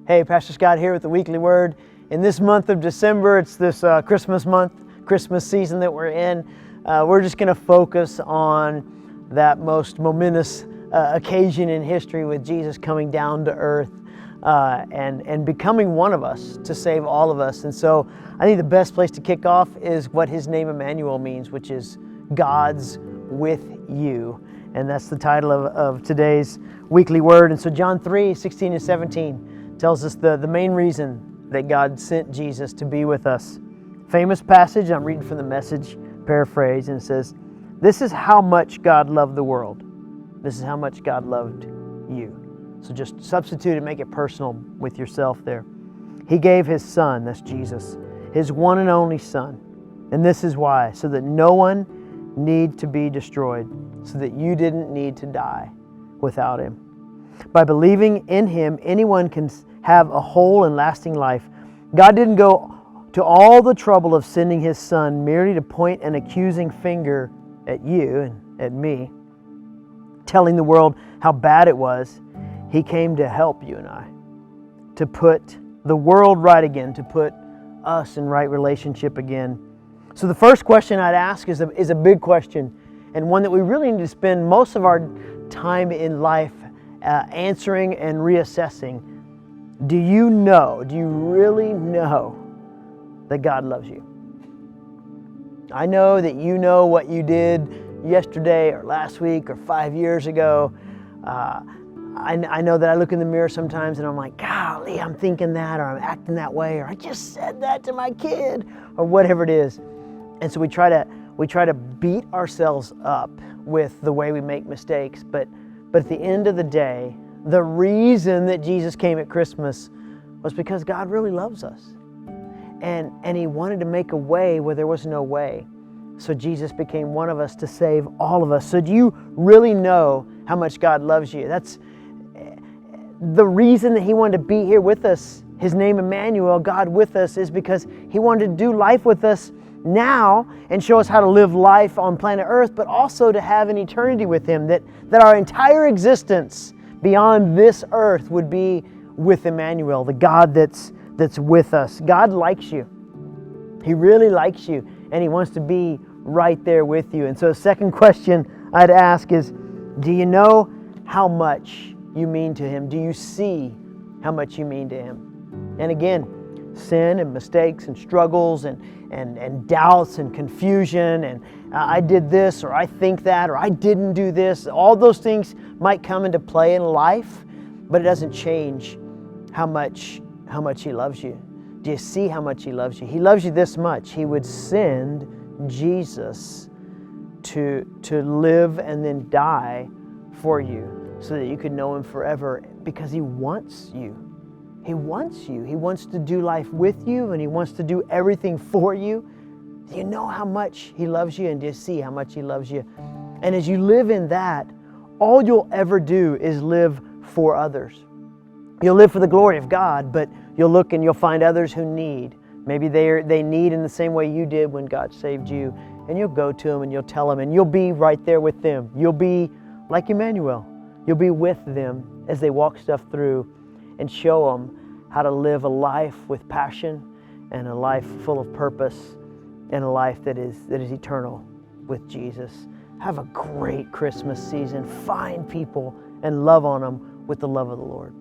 Hey, Pastor Scott here with the Weekly Word. In this month of December, it's this Christmas month, Christmas season that we're in. We're just going to focus on that most momentous occasion in history with Jesus coming down to earth and becoming one of us to save all of us. And so I think the best place to kick off is what His name Emmanuel means, which is God's with you. And that's the title of today's Weekly Word. And so John 3:16 and 17 tells us the main reason that God sent Jesus to be with us. Famous passage, I'm reading from the Message paraphrase, and it says, "This is how much God loved the world. This is how much God loved you." So just substitute and make it personal with yourself there. He gave His Son, that's Jesus, His one and only Son. And this is why, so that no one need to be destroyed, so that you didn't need to die without Him. By believing in Him, anyone can have a whole and lasting life. God didn't go to all the trouble of sending His Son merely to point an accusing finger at you and at me, telling the world how bad it was. He came to help you and I, to put the world right again, to put us in right relationship again. So the first question I'd ask is a big question, and one that we really need to spend most of our time in life answering and reassessing. Do you really know that God loves you? I know that you know what you did yesterday or last week or 5 years ago. I know that I look in the mirror sometimes and I'm like, golly, I'm thinking that, or I'm acting that way, or I just said that to my kid, or whatever it is. And so we try to beat ourselves up with the way we make mistakes. But at the end of the day, the reason that Jesus came at Christmas was because God really loves us. And He wanted to make a way where there was no way. So Jesus became one of us to save all of us. So do you really know how much God loves you? That's the reason that He wanted to be here with us. His name Emmanuel, God with us, is because He wanted to do life with us now and show us how to live life on planet Earth, but also to have an eternity with Him, that our entire existence beyond this earth would be with Emmanuel, the God that's with us. God likes you. He really likes you, and He wants to be right there with you. And so the second question I'd ask is, do you know how much you mean to Him? Do you see how much you mean to Him? And again, sin and mistakes and struggles and doubts and confusion and I did this, or I think that, or I didn't do this. All those things might come into play in life, but it doesn't change how much He loves you. Do you see how much He loves you? He loves you this much. He would send Jesus to live and then die for you so that you could know Him forever, because He wants you. He wants you. He wants to do life with you, and He wants to do everything for you. Do you know how much He loves you, and do you see how much He loves you? And as you live in that, all you'll ever do is live for others. You'll live for the glory of God, but you'll look and you'll find others who need. Maybe they need in the same way you did when God saved you, and you'll go to them and you'll tell them, and you'll be right there with them. You'll be like Emmanuel. You'll be with them as they walk stuff through and show them how to live a life with passion and a life full of purpose and a life that is eternal with Jesus. Have a great Christmas season. Find people and love on them with the love of the Lord.